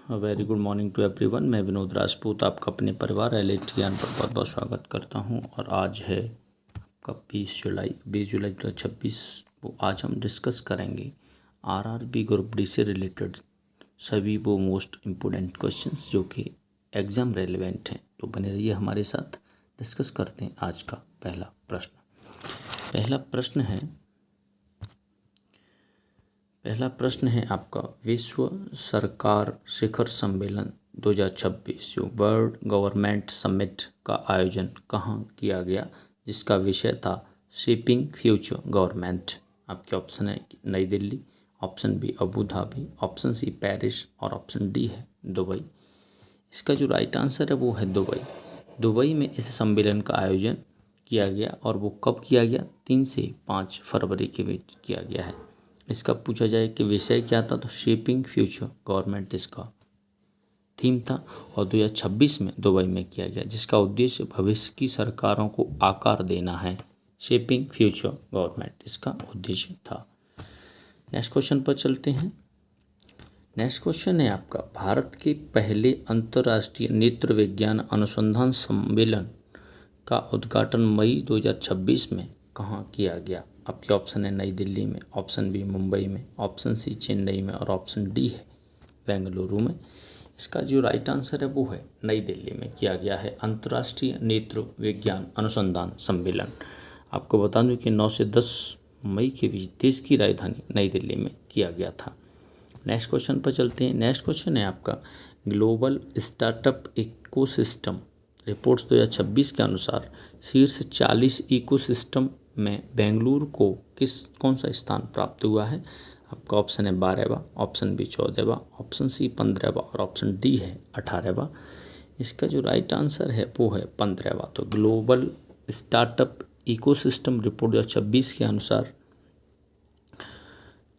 Very good morning to everyone. मैं विनोद राजपूत आपका अपने परिवार LIT ज्ञान पर बहुत बहुत स्वागत करता हूं। और आज है आपका 20 जुलाई 2026। आज हम डिस्कस करेंगे RRB ग्रुप डी से रिलेटेड सभी वो मोस्ट इम्पोर्टेंट क्वेश्चंस जो कि एग्ज़ाम रेलिवेंट हैं। तो बने रहिए हमारे साथ। डिस्कस करते हैं आज का पहला प्रश्न है आपका विश्व सरकार शिखर सम्मेलन 2026 जो वर्ल्ड गवर्नमेंट समिट का आयोजन कहाँ किया गया, जिसका विषय था शेपिंग फ्यूचर गवर्नमेंट। आपके ऑप्शन है New Delhi, option B Abu Dhabi, option C Paris और ऑप्शन डी है दुबई। इसका जो राइट आंसर है वो है दुबई। दुबई में इस सम्मेलन का आयोजन किया गया और वो कब किया गया, 3 से 5 फरवरी के बीच किया गया है। इसका पूछा जाए कि विषय क्या था, तो शेपिंग फ्यूचर गवर्नमेंट इसका थीम था और 2026 में दुबई में किया गया, जिसका उद्देश्य भविष्य की सरकारों को आकार देना है। शेपिंग फ्यूचर गवर्नमेंट इसका उद्देश्य था। नेक्स्ट क्वेश्चन पर चलते हैं। नेक्स्ट क्वेश्चन है आपका भारत के पहले अंतर्राष्ट्रीय नेत्र विज्ञान अनुसंधान सम्मेलन का उद्घाटन मई 2026 में कहाँ किया गया। आपके ऑप्शन है नई दिल्ली में, ऑप्शन बी मुंबई में, ऑप्शन सी चेन्नई में और ऑप्शन डी है बेंगलुरु में। इसका जो राइट आंसर है वो है नई दिल्ली में किया गया है अंतर्राष्ट्रीय नेत्र विज्ञान अनुसंधान सम्मेलन। आपको बता दूं कि 9 से 10 मई के बीच देश की राजधानी नई दिल्ली में किया गया था। नेक्स्ट क्वेश्चन पर चलते हैं। नेक्स्ट क्वेश्चन है आपका ग्लोबल स्टार्टअप इकोसिस्टम रिपोर्ट्स 2026 के अनुसार शीर्ष 40 इकोसिस्टम में बेंगलुरु को कौन सा स्थान प्राप्त हुआ है। आपका ऑप्शन है 12वां, ऑप्शन बी 14वां, ऑप्शन सी 15वां और ऑप्शन डी है 18वां। इसका जो राइट आंसर है वो है 15वां। तो ग्लोबल स्टार्टअप इकोसिस्टम रिपोर्ट 2026 के अनुसार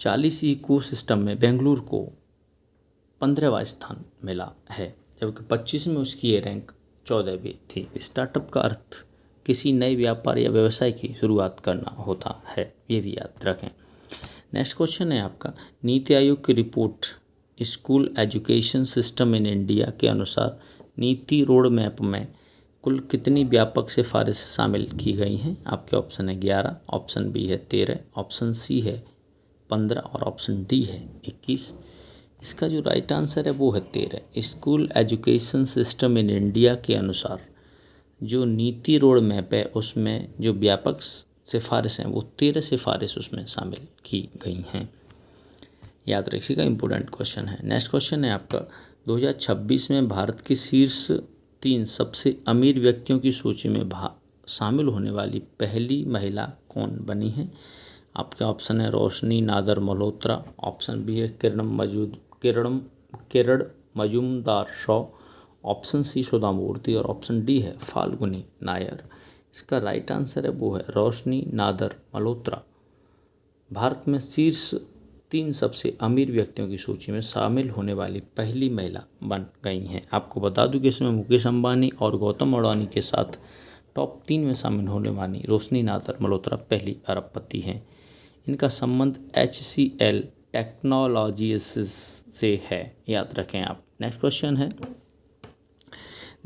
40 इकोसिस्टम में बेंगलुरु को 15वां स्थान मिला है, जबकि 25 में उसकी ये रैंक 14वीं थी। स्टार्टअप का अर्थ किसी नए व्यापार या व्यवसाय की शुरुआत करना होता है, ये भी याद रखें। नेक्स्ट क्वेश्चन है आपका नीति आयोग की report school education system in India के अनुसार नीति रोड मैप में कुल कितनी व्यापक सिफारिश शामिल की गई हैं। आपके ऑप्शन है 11, ऑप्शन बी है 13, ऑप्शन सी है 15 और ऑप्शन डी है 21। इसका जो राइट आंसर है वो है 13। School education system in India के अनुसार जो नीति रोड मैप है उसमें जो व्यापक सिफारिश हैं वो 13 सिफारिश उसमें शामिल की गई हैं, याद रखिएगा, इंपॉर्टेंट क्वेश्चन है। नेक्स्ट क्वेश्चन है आपका 2026 में भारत की शीर्ष 3 सबसे अमीर व्यक्तियों की सूची में शामिल होने वाली पहली महिला कौन बनी है। आपका ऑप्शन है रोशनी नादर मल्होत्रा, ऑप्शन बी है किरण मजूमदार शॉ, ऑप्शन सी सुधा मूर्ति और ऑप्शन डी है फाल्गुनी नायर। इसका राइट आंसर है वो है रोशनी नादर मल्होत्रा। भारत में शीर्ष 3 सबसे अमीर व्यक्तियों की सूची में शामिल होने वाली पहली महिला बन गई हैं। आपको बता दूं कि इसमें मुकेश अंबानी और गौतम अडानी के साथ टॉप 3 में शामिल होने वाली रोशनी नादर मल्होत्रा पहली अरबपति हैं। इनका संबंध HCL टेक्नोलॉजीज से है, याद रखें आप। नेक्स्ट क्वेश्चन है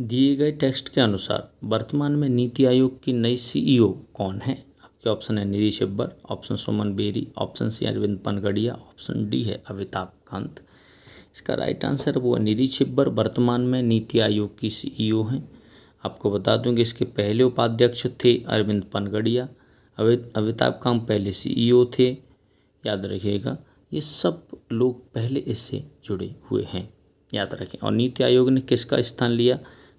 दिए गए टेक्स्ट के अनुसार वर्तमान में नीति आयोग की नई CEO कौन है। आपके ऑप्शन है Nidhi Chhibbar, option Suman Berry, option C Arvind Panagariya, option D है अमिताभ कांत। इसका राइट आंसर वो है निधि छिब्बर वर्तमान में नीति आयोग की CEO हैं। आपको बता दूं कि इसके पहले उपाध्यक्ष थे अरविंद पनगड़िया, अमिताभ कांत पहले CEO थे, याद रखिएगा। ये सब लोग पहले इससे जुड़े हुए हैं, याद रखें। और नीति आयोग ने किसका स्थान लिया,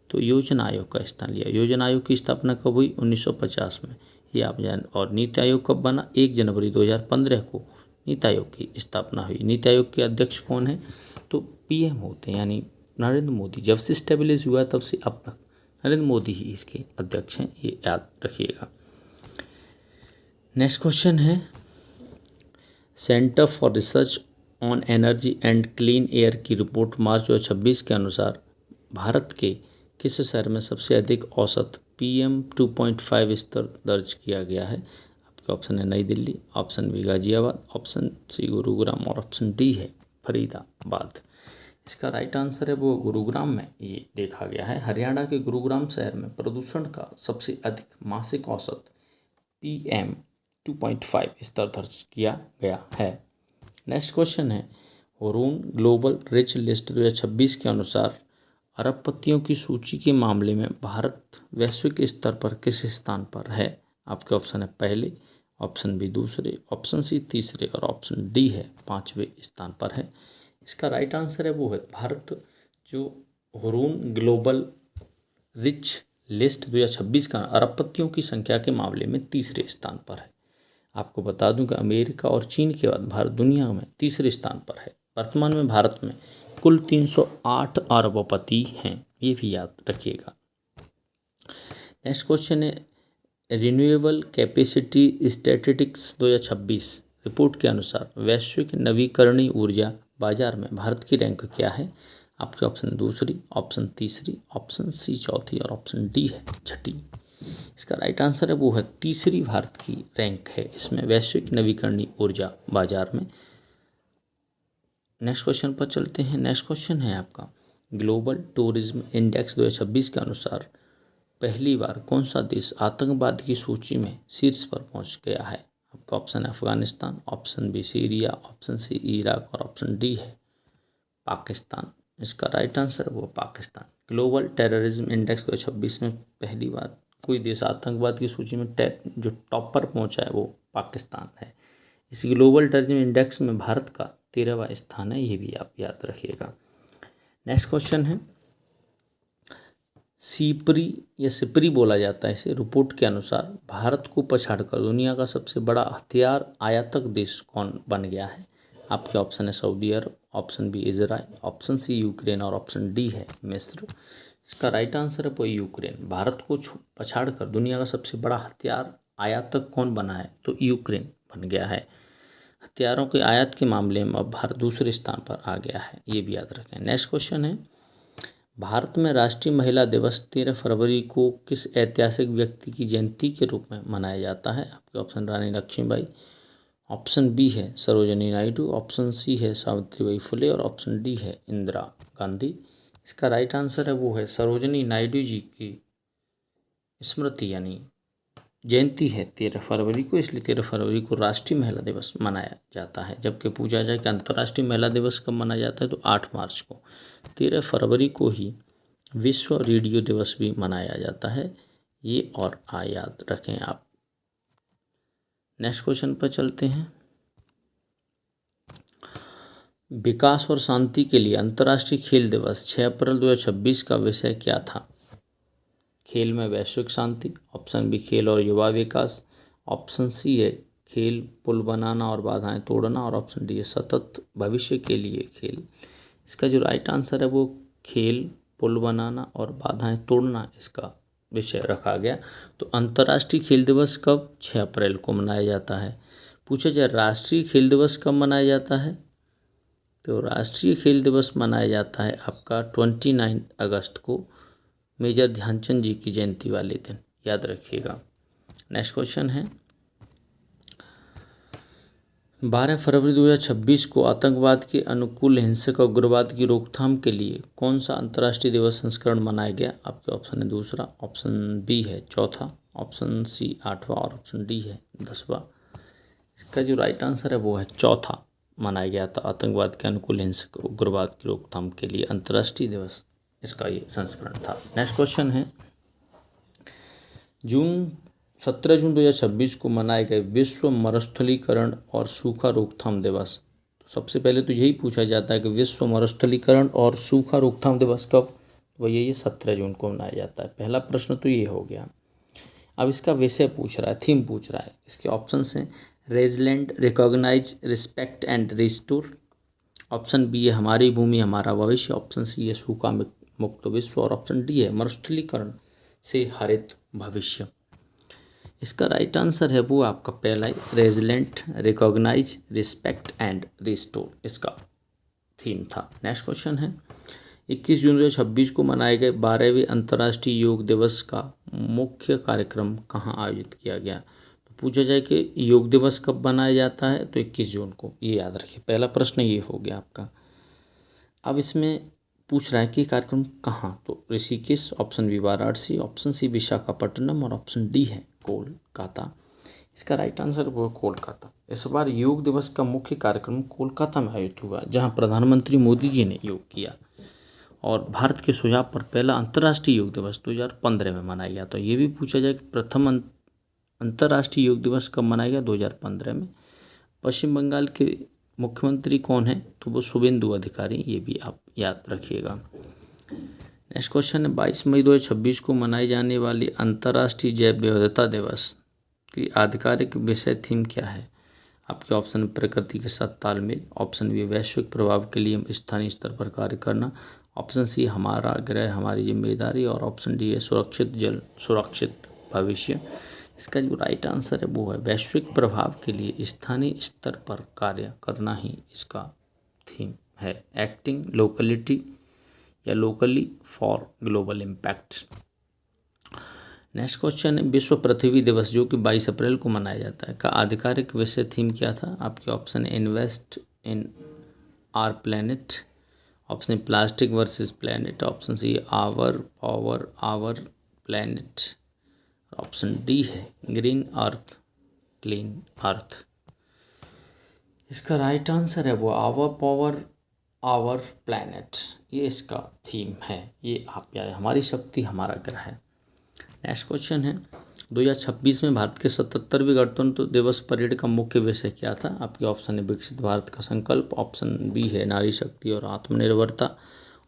तो योजना आयोग का स्थान लिया। योजना आयोग की स्थापना कब हुई, 1950 में, ये आप जान। और नीति आयोग कब बना, 1 जनवरी 2015 को नीति आयोग की स्थापना हुई। नीति आयोग के अध्यक्ष कौन है, तो PM होते हैं, यानी नरेंद्र मोदी। जब से स्टेब्लिश हुआ तब से अब तक नरेंद्र मोदी ही इसके अध्यक्ष हैं, ये याद रखिएगा। नेक्स्ट क्वेश्चन है centre for research on energy and clean air की रिपोर्ट मार्च 2026 के अनुसार भारत के किस शहर में सबसे अधिक औसत PM 2.5 स्तर दर्ज किया गया है। आपके ऑप्शन है New Delhi, option B Ghaziabad, option C Gurugram और ऑप्शन डी है फरीदाबाद। इसका राइट आंसर है वो गुरुग्राम में ये देखा गया है। हरियाणा के गुरुग्राम शहर में प्रदूषण का सबसे अधिक मासिक औसत PM 2.5 स्तर दर्ज किया गया है। नेक्स्ट क्वेश्चन है, हुरून ग्लोबल रिच लिस्ट 2026 के अनुसार अरबपतियों की सूची के मामले में भारत वैश्विक स्तर पर किस स्थान पर है? आपके ऑप्शन है पहले, ऑप्शन बी दूसरे, ऑप्शन सी तीसरे और ऑप्शन डी है पांचवें स्थान पर है। इसका राइट आंसर है वो है भारत जो हुरून ग्लोबल रिच लिस्ट 2026 का अरबपतियों की संख्या के मामले में तीसरे स्थान पर है। आपको बता दूं कि अमेरिका और चीन के बाद भारत दुनिया में तीसरे स्थान पर है। वर्तमान में भारत में कुल 308 अरबपति हैं, ये भी याद रखिएगा। नेक्स्ट क्वेश्चन है, रिन्यूएबल कैपेसिटी स्टैटिस्टिक्स 2026 रिपोर्ट के अनुसार वैश्विक नवीकरणीय ऊर्जा बाजार में भारत की रैंक क्या है? आपके ऑप्शन दूसरी, ऑप्शन तीसरी, ऑप्शन सी चौथी और ऑप्शन डी है छठी। इसका राइट आंसर है वो है तीसरी भारत की रैंक है इसमें वैश्विक नवीकरणीय ऊर्जा बाजार में। नेक्स्ट क्वेश्चन पर चलते हैं। नेक्स्ट क्वेश्चन है आपका, ग्लोबल टूरिज्म इंडेक्स 2026 के अनुसार पहली बार कौन सा देश आतंकवाद की सूची में शीर्ष पर पहुंच गया है? आपका ऑप्शन है Afghanistan, option B Syria, option C Iraq और ऑप्शन डी है पाकिस्तान। इसका राइट आंसर है वो पाकिस्तान। ग्लोबल टेररिज्म इंडेक्स 2026 में पहली बार कोई देश आतंकवाद की सूची में जो टॉप पर पहुंचा है वो पाकिस्तान है। इस ग्लोबल टेररिज्म इंडेक्स में भारत का 13वां स्थान है, ये भी आप याद रखिएगा। नेक्स्ट क्वेश्चन है, सिपरी या सिपरी बोला जाता है इसे, रिपोर्ट के अनुसार भारत को पछाड़कर दुनिया का सबसे बड़ा हथियार आयातक देश कौन बन गया है? आपके ऑप्शन है Saudi Arab, option B Israel, option C Ukraine और ऑप्शन डी है मिस्र। इसका राइट आंसर है वो यूक्रेन। भारत को पछाड़कर दुनिया का सबसे बड़ा हथियार आयातक कौन बना है? तो यूक्रेन बन गया है। हथियारों के आयात के मामले में अब भारत दूसरे स्थान पर आ गया है, ये भी याद रखें। नेक्स्ट क्वेश्चन है, भारत में राष्ट्रीय महिला दिवस 13 फरवरी को किस ऐतिहासिक व्यक्ति की जयंती के रूप में मनाया जाता है? आपके ऑप्शन रानी लक्ष्मीबाई, ऑप्शन बी है सरोजिनी नायडू, ऑप्शन सी है सावित्रीबाई फुले और ऑप्शन डी है इंदिरा गांधी। इसका राइट आंसर है वो है सरोजिनी नायडू जी की स्मृति यानी जयंती है 13 फरवरी को, इसलिए 13 फरवरी को राष्ट्रीय महिला दिवस मनाया जाता है। जबकि पूछा जाए कि अंतर्राष्ट्रीय महिला दिवस कब मनाया जाता है तो 8 मार्च को। 13 फरवरी को ही विश्व रेडियो दिवस भी मनाया जाता है, ये और याद रखें आप। नेक्स्ट क्वेश्चन पर चलते हैं, विकास और शांति के लिए अंतर्राष्ट्रीय खेल दिवस 6 अप्रैल 2026 का विषय क्या था? खेल में वैश्विक शांति, ऑप्शन बी खेल और युवा विकास, ऑप्शन सी है खेल पुल बनाना और बाधाएं तोड़ना और ऑप्शन डी है सतत भविष्य के लिए खेल। इसका जो राइट आंसर है वो खेल पुल बनाना और बाधाएं तोड़ना इसका विषय रखा गया। तो अंतर्राष्ट्रीय खेल दिवस कब 6 अप्रैल को मनाया जाता है। पूछा जाए राष्ट्रीय खेल दिवस कब मनाया जाता है तो राष्ट्रीय खेल दिवस मनाया जाता है आपका 29 अगस्त को, मेजर ध्यानचंद जी की जयंती वाले दिन, याद रखिएगा। नेक्स्ट क्वेश्चन है, 12 फरवरी 2026 को आतंकवाद के अनुकूल हिंसक और उग्रवाद की रोकथाम के लिए कौन सा अंतर्राष्ट्रीय दिवस संस्करण मनाया गया? आपके ऑप्शन है दूसरा, ऑप्शन बी है चौथा, ऑप्शन सी 8वां और ऑप्शन डी है 10वां। इसका जो राइट आंसर है वो है चौथा मनाया गया था, आतंकवाद के अनुकूल हिंसक उग्रवाद की रोकथाम के लिए अंतर्राष्ट्रीय दिवस इसका ये संस्करण था। नेक्स्ट क्वेश्चन है, 17 जून 2026 को मनाए गए विश्व मरुस्थलीकरण और सूखा रोकथाम दिवस। तो सबसे पहले तो यही पूछा जाता है कि विश्व मरुस्थलीकरण और सूखा रोकथाम दिवस कब? वही ये 17 जून को मनाया जाता है। पहला प्रश्न तो ये हो गया। अब इसका विषय पूछ रहा है, थीम पूछ रहा है। इसके ऑप्शन हैं resilient, recognize, respect and restore. Option B है हमारी भूमि हमारा भविष्य, ऑप्शन सी है सूखा मुक्त विश्व और ऑप्शन डी है मरुस्थलीकरण से हरित भविष्य। इसका राइट आंसर है वो आपका पहला ही, resilient, recognize, respect and restore इसका थीम था। नेक्स्ट क्वेश्चन है, 21 जून 2026 को मनाए गए 12वें अंतर्राष्ट्रीय योग दिवस का मुख्य कार्यक्रम कहाँ आयोजित किया गया? तो पूछा जाए कि योग दिवस कब मनाया जाता है तो 21 जून को, ये याद रखिए। पहला प्रश्न ये हो गया आपका। अब इसमें पूछ रहा है कि कार्यक्रम कहाँ, तो Rishikesh, option B Varanasi, option C Visakhapatnam और ऑप्शन डी है कोलकाता। इसका राइट आंसर वो है कोलकाता। इस बार योग दिवस का मुख्य कार्यक्रम कोलकाता में आयोजित हुआ, जहां प्रधानमंत्री मोदी जी ने योग किया और भारत के सुझाव पर पहला अंतर्राष्ट्रीय योग दिवस 2015 में मनाया गया। तो ये भी पूछा जाए कि प्रथम अंतर्राष्ट्रीय योग दिवस कब मनाया गया, 2015 में। पश्चिम बंगाल के मुख्यमंत्री कौन है, तो वो शुभेंदु अधिकारी, ये भी आप याद रखिएगा। नेक्स्ट क्वेश्चन है 22 मई 2026 को मनाई जाने वाली अंतर्राष्ट्रीय जैव विविधता दिवस की आधिकारिक विषय थीम क्या है। आपके ऑप्शन प्रकृति के साथ तालमेल, ऑप्शन बी वैश्विक प्रभाव के लिए स्थानीय स्तर पर कार्य करना, ऑप्शन सी हमारा ग्रह हमारी जिम्मेदारी और ऑप्शन डी है सुरक्षित जल सुरक्षित भविष्य। इसका जो राइट आंसर है वो है वैश्विक प्रभाव के लिए स्थानीय स्तर पर कार्य करना ही इसका थीम है। एक्टिंग लोकलिटी या locally for global impact. Next question है विश्व पृथ्वी दिवस जो कि 22 अप्रैल को मनाया जाता है का आधिकारिक विषय थीम क्या था। आपके ऑप्शन है invest in our planet, option plastic versus planet, option C our power our planet, option D है ग्रीन अर्थ क्लीन अर्थ। इसका राइट आंसर है वो आवर पावर आवर प्लैनेट, ये इसका थीम है। ये आप याद, हमारी शक्ति हमारा ग्रह है। नेक्स्ट क्वेश्चन है 2026 में भारत के 77वें गणतंत्र दिवस परेड का मुख्य विषय क्या था। आपके ऑप्शन है विकसित भारत का संकल्प, ऑप्शन बी है नारी शक्ति और आत्मनिर्भरता,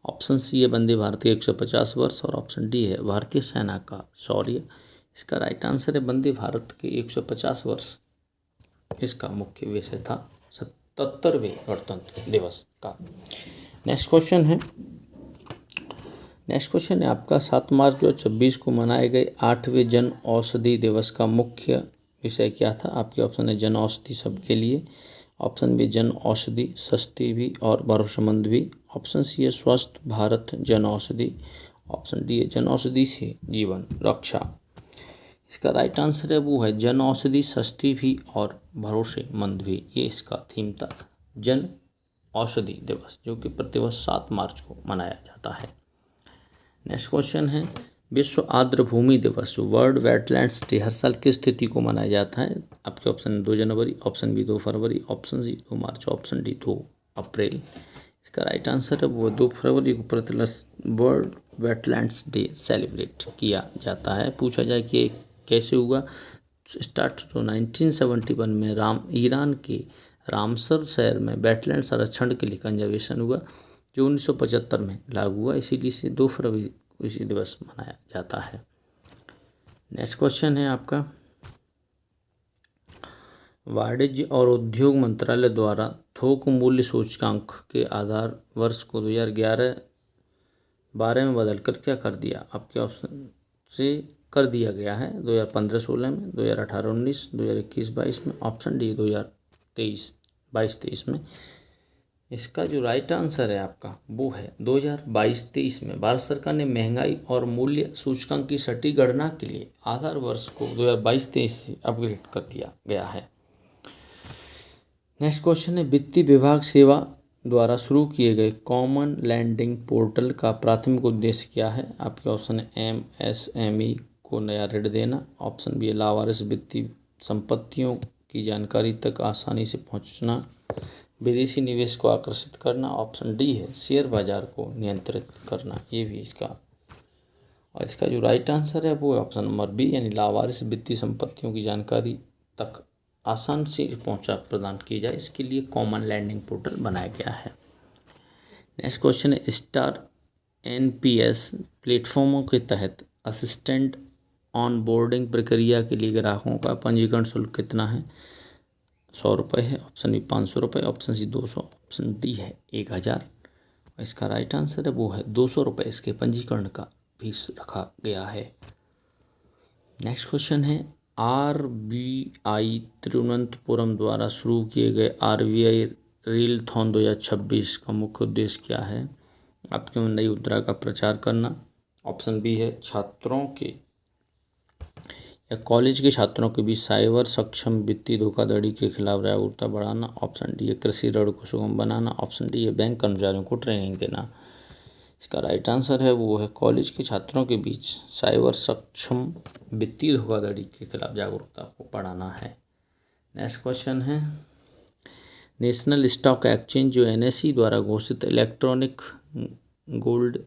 ऑप्शन सी है वंदे भारत के 150 वर्ष और ऑप्शन डी है भारतीय सेना का शौर्य। इसका राइट आंसर है वंदे भारत के 150 वर्ष, इसका मुख्य विषय था 77वें गणतंत्र दिवस का। नेक्स्ट क्वेश्चन है आपका 7 मार्च 2026 को मनाए गए 8वें जन औषधि दिवस का मुख्य विषय क्या था। आपके ऑप्शन है जन औषधि सबके लिए, ऑप्शन बी जन औषधि सस्ती भी और भरोसेमंद भी, ऑप्शन सी है स्वस्थ भारत जन औषधि, ऑप्शन डी है जन औषधि से जीवन रक्षा। इसका राइट आंसर है वो है जन औषधि सस्ती भी और भरोसेमंद भी, ये इसका थीम था जन औषधि दिवस जो कि प्रतिवर्ष 7 मार्च को मनाया जाता है। नेक्स्ट क्वेश्चन है विश्व आर्द्र भूमि दिवस वर्ल्ड वेटलैंड्स डे हर साल किस तिथि को मनाया जाता है। आपके ऑप्शन 2 जनवरी, ऑप्शन बी 2 फरवरी, ऑप्शन सी 2 मार्च, ऑप्शन डी 2 अप्रैल। इसका राइट आंसर है वो 2 फरवरी को प्रतिवर्ष वर्ल्ड वेटलैंड्स डे सेलिब्रेट किया जाता है। पूछा जाए कि कैसे हुआ, स्टार्ट तो 1971 में ईरान के रामसर शहर में वेटलैंड संरक्षण के लिए कंजर्वेशन हुआ जो 1975 में लागू हुआ, इसीलिए से 2 फरवरी को इसी दिवस मनाया जाता है। नेक्स्ट क्वेश्चन है आपका वाणिज्य और उद्योग मंत्रालय द्वारा थोक मूल्य सूचकांक के आधार वर्ष को 2011-12 में बदलकर क्या कर दिया। आपके ऑप्शन से कर दिया गया है 2015-16 में, 2018-19, 2021-22 में, ऑप्शन डी 2022-23 में। इसका जो राइट आंसर है आपका वो है 2022-23 में भारत सरकार ने महंगाई और मूल्य सूचकांक की सटीक गणना के लिए आधार वर्ष को 2022-23 से अपग्रेड कर दिया गया है। नेक्स्ट क्वेश्चन है वित्तीय विभाग सेवा द्वारा शुरू किए गए कॉमन लैंडिंग पोर्टल का प्राथमिक उद्देश्य क्या है। आपके ऑप्शन है MSME को नया ऋण देना, ऑप्शन बी लावारिस वित्तीय संपत्तियों की जानकारी तक आसानी से पहुंचना, विदेशी निवेश को आकर्षित करना, ऑप्शन डी है शेयर बाजार को नियंत्रित करना, ये भी इसका। और इसका जो राइट आंसर है वो है ऑप्शन नंबर बी यानी लावारिस वित्तीय संपत्तियों की जानकारी तक आसान से पहुंचा प्रदान की जाए, इसके लिए कॉमन लैंडिंग पोर्टल बनाया गया है। नेक्स्ट क्वेश्चन है स्टार NPS प्लेटफॉर्मों के तहत असिस्टेंट ऑन बोर्डिंग प्रक्रिया के लिए ग्राहकों का पंजीकरण शुल्क कितना है। 100 रुपये है, ऑप्शन बी 500 रुपये, ऑप्शन सी 200, ऑप्शन डी है 1000। इसका राइट आंसर है वो है 200 रुपये, इसके पंजीकरण का फीस रखा गया है। नेक्स्ट क्वेश्चन है RBI तिरुवनंतपुरम द्वारा शुरू किए गए RBI रीलथॉन 2026 का मुख्य उद्देश्य क्या है। आपके नई मुद्रा का प्रचार करना, ऑप्शन बी है छात्रों के या कॉलेज के छात्रों के बीच साइबर सक्षम वित्तीय धोखाधड़ी के खिलाफ जागरूकता बढ़ाना, ऑप्शन डी है कृषि ऋण को सुगम बनाना, ऑप्शन डी है बैंक कर्मचारियों को ट्रेनिंग देना। इसका राइट आंसर है वो है कॉलेज के छात्रों के बीच साइबर सक्षम वित्तीय धोखाधड़ी के खिलाफ जागरूकता को बढ़ाना है। नेक्स्ट क्वेश्चन है, नेशनल स्टॉक एक्सचेंज जो NSE द्वारा घोषित इलेक्ट्रॉनिक गोल्ड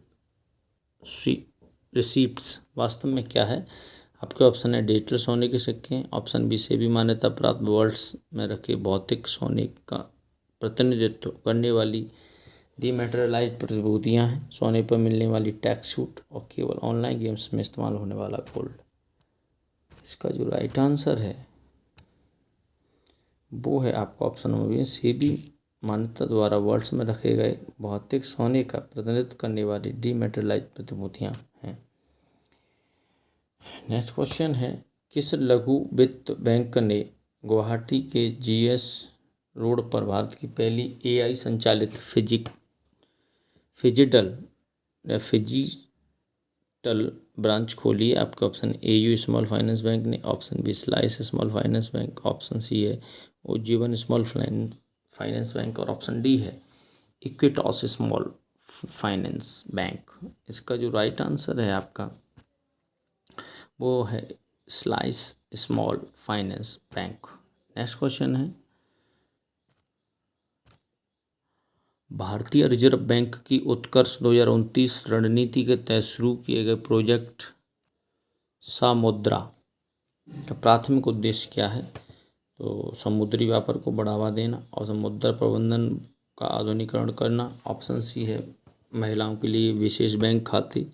रिसीप्ट्स वास्तव में क्या है? आपके ऑप्शन है डिजिटल सोने के सिक्के, ऑप्शन बी से भी मान्यता प्राप्त वर्ल्ड्स में रखे भौतिक सोने का प्रतिनिधित्व करने वाली डीमैटेरियलाइज्ड प्रतिभूतियाँ हैं, सोने पर मिलने वाली टैक्स छूट और केवल ऑनलाइन गेम्स में इस्तेमाल होने वाला गोल्ड। इसका जो राइट आंसर है वो है आपका ऑप्शन नंबर बी, सेबी मान्यता द्वारा वर्ल्ड्स में रखे गए भौतिक सोने का प्रतिनिधित्व करने वाली डीमैटेरियलाइज्ड प्रतिभूतियाँ हैं। नेक्स्ट क्वेश्चन है, किस लघु वित्त बैंक ने गुवाहाटी के GS रोड पर भारत की पहली AI संचालित फिजिटल ब्रांच खोली है? आपका option AU small finance bank ने, option B slice small finance bank, option C है उज्जीवन स्मॉल फाइनेंस बैंक और ऑप्शन डी है इक्विटॉस स्मॉल फाइनेंस बैंक। इसका जो राइट आंसर है आपका वो है slice small finance bank. Next question है, भारतीय रिजर्व बैंक की उत्कर्ष 2029 रणनीति के तहत शुरू किए गए प्रोजेक्ट सामुद्रा का प्राथमिक उद्देश्य क्या है? तो समुद्री व्यापार को बढ़ावा देना और समुद्र प्रबंधन का आधुनिकीकरण करना, ऑप्शन सी है महिलाओं के लिए विशेष बैंक खाते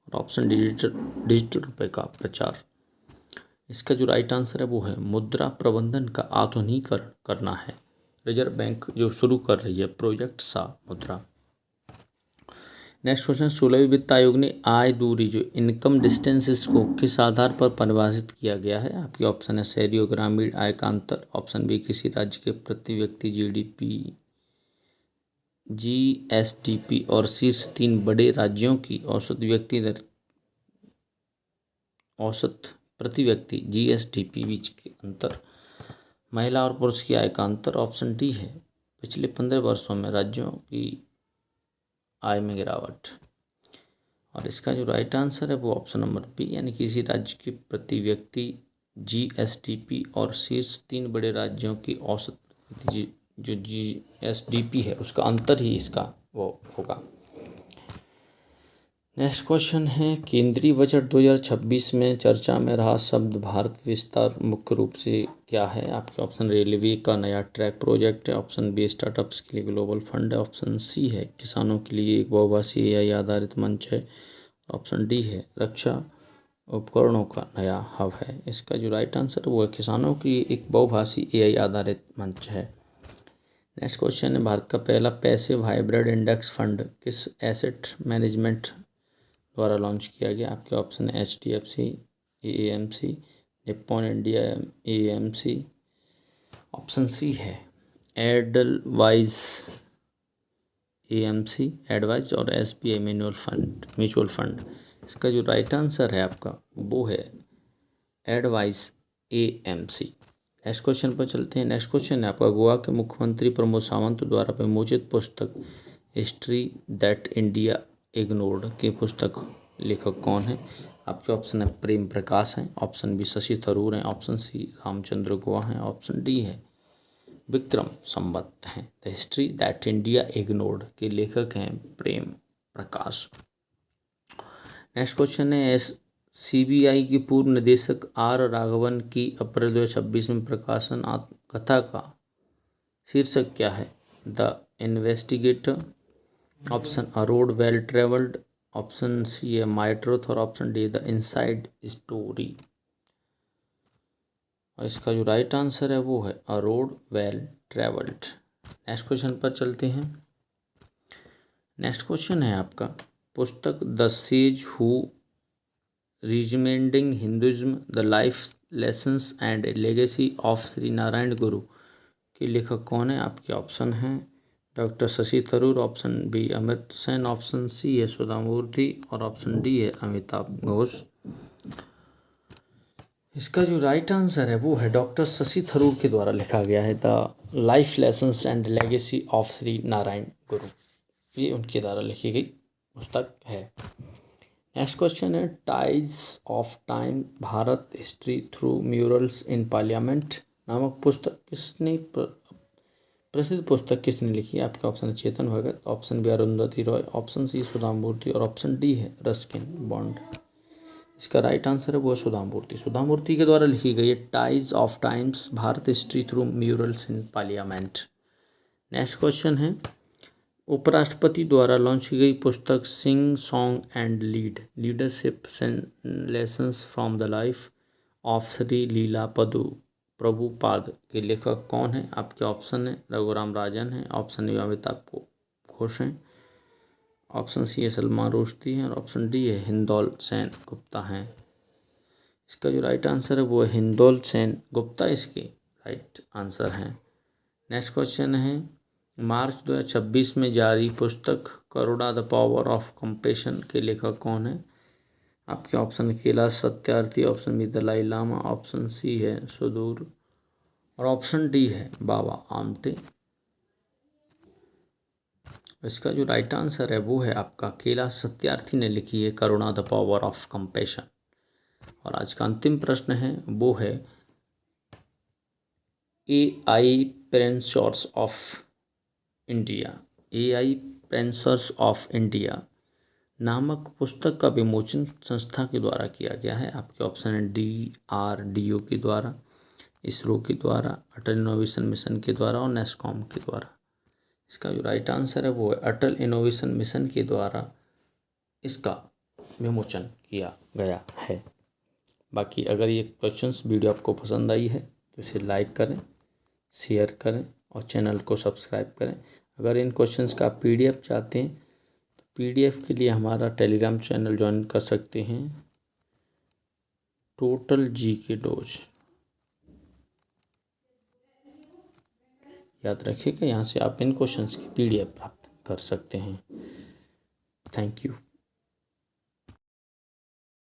और ऑप्शन डिजिटल रुपए का प्रचार। इसका जो राइट आंसर है वो है मुद्रा प्रबंधन का आधुनिकीकरण करना है रिजर्व बैंक जो शुरू कर रही है प्रोजेक्ट सामुद्रा। नेक्स्ट क्वेश्चन, 16वीं वित्त आयोग ने आय दूरी जो इनकम डिस्टेंसेस को किस आधार पर परिभाषित किया गया है? आपके ऑप्शन है शहरी और ग्रामीण आय का अंतर, ऑप्शन बी किसी राज्य के प्रति व्यक्ति GSDP और शीर्ष 3 बड़े राज्यों की औसत प्रति व्यक्ति GSDP बीच के अंतर, महिला और पुरुष की आय का अंतर, ऑप्शन डी है पिछले 15 वर्षों में राज्यों की आय में गिरावट। और इसका जो राइट आंसर है वो ऑप्शन नंबर बी यानी किसी राज्य की प्रति व्यक्ति GSDP और शीर्ष 3 बड़े राज्यों की औसत जो GSDP है उसका अंतर ही इसका वो होगा। नेक्स्ट क्वेश्चन है, केंद्रीय बजट 2026 में चर्चा में रहा शब्द भारत विस्तार मुख्य रूप से क्या है? आपके ऑप्शन रेलवे का नया ट्रैक प्रोजेक्ट है, ऑप्शन बी स्टार्टअप्स के लिए ग्लोबल फंड है, ऑप्शन सी है किसानों के लिए एक बहुभाषी AI आधारित मंच है, ऑप्शन डी है रक्षा उपकरणों का नया हब है। इसका जो राइट आंसर है वो है किसानों के लिए एक बहुभाषी AI आधारित मंच है। नेक्स्ट क्वेश्चन है, भारत का पहला पैसिव हाइब्रिड इंडेक्स फंड किस एसेट मैनेजमेंट द्वारा लॉन्च किया गया? आपके ऑप्शन है HDFC AMC, Nippon India AMC, option C है एडलवाइज AMC एडवाइज और SBI म्यूचुअल फंड। इसका जो राइट आंसर है आपका वो है एडवाइज AMC। नेक्स्ट क्वेश्चन पर चलते हैं। नेक्स्ट क्वेश्चन है आपका, गोवा के मुख्यमंत्री प्रमोद सावंत द्वारा विमोचित पुस्तक हिस्ट्री दैट इंडिया इग्नोर्ड के पुस्तक लेखक कौन है? आपके ऑप्शन है प्रेम प्रकाश हैं, ऑप्शन बी शशि थरूर हैं, ऑप्शन सी रामचंद्र गुहा हैं, ऑप्शन डी है विक्रम संवत हैं। The history that India ignored के लेखक हैं प्रेम प्रकाश। नेक्स्ट क्वेश्चन है, CBI की पूर्व निदेशक R राघवन की अप्रैल 2026 में प्रकाशन आत्मकथा का शीर्षक क्या है? The investigator, option a road well travelled, option C है माई ट्रूथ और option D the inside story. और इसका जो राइट आंसर है वो है a road well travelled. Next question पर चलते हैं। नेक्स्ट क्वेश्चन है आपका, पुस्तक the sage who reimagined Hinduism the life lessons and legacy of Shri Narayana Guru के लेखक कौन है? आपके ऑप्शन हैं doctor Shashi Tharoor, option B अमृत सेन, ऑप्शन सी है सुधा मूर्ति और ऑप्शन डी है अमिताभ घोष। इसका जो राइट आंसर है वो है डॉक्टर शशि थरूर के द्वारा लिखा गया है the life lessons and legacy of Shri Narayana गुरु। ये उनके द्वारा लिखी गई पुस्तक है। नेक्स्ट क्वेश्चन है ties of time Bharat history through murals in parliament नामक पुस्तक किसने प्रसिद्ध पुस्तक किसने लिखी है? आपके ऑप्शन है Chetan Bhagat, option B Arundhati Roy, option C Sudha Murthy और ऑप्शन डी है रस्किन बॉन्ड। इसका राइट आंसर है वो सुधा मूर्ति। सुधा मूर्ति के द्वारा लिखी गई है ties of times Bharat history through murals in parliament. Next question है उपराष्ट्रपति द्वारा लॉन्च की गई पुस्तक sing song and leadership lessons from the life of Shri Leela Prabhupada के लेखक कौन है? आपके ऑप्शन है रघुराम राजन है, ऑप्शन ए अमिताभ घोष हैं, ऑप्शन सी है सलमान रुश्दी है और ऑप्शन डी है हिंदौल सेन गुप्ता हैं। इसका जो राइट आंसर है वो है हिंदौल सेन गुप्ता इसके राइट आंसर हैं। नेक्स्ट क्वेश्चन है मार्च 2026 में जारी पुस्तक Karuna the power of compassion के लेखक कौन है? आपके option Kailash Satyarthi, option B Dalai Lama, option C है सुदूर और ऑप्शन डी है बाबा आमटे। इसका जो राइट आंसर है वो है आपका कैलाश सत्यार्थी ने लिखी है करुणा द पावर ऑफ कंपैशन। और आज का अंतिम प्रश्न है वो है AI पेरेंसर्स ऑफ इंडिया नामक पुस्तक का विमोचन संस्था के द्वारा किया गया है। आपके ऑप्शन है DRDO के द्वारा, इसरो के द्वारा, अटल इनोवेशन मिशन के द्वारा और नेस्कॉम के द्वारा। इसका जो राइट आंसर है वो है अटल इनोवेशन मिशन के द्वारा इसका विमोचन किया गया है। बाकी अगर ये क्वेश्चंस वीडियो आपको पसंद आई है तो इसे लाइक करें, शेयर करें और चैनल को सब्सक्राइब करें। अगर इन क्वेश्चंस का PDF चाहते हैं तो PDF के लिए हमारा टेलीग्राम चैनल ज्वाइन कर सकते हैं टोटल GK डोज। याद रखिएगा यहाँ से आप इन क्वेश्चंस की PDF प्राप्त कर सकते हैं। Thank you.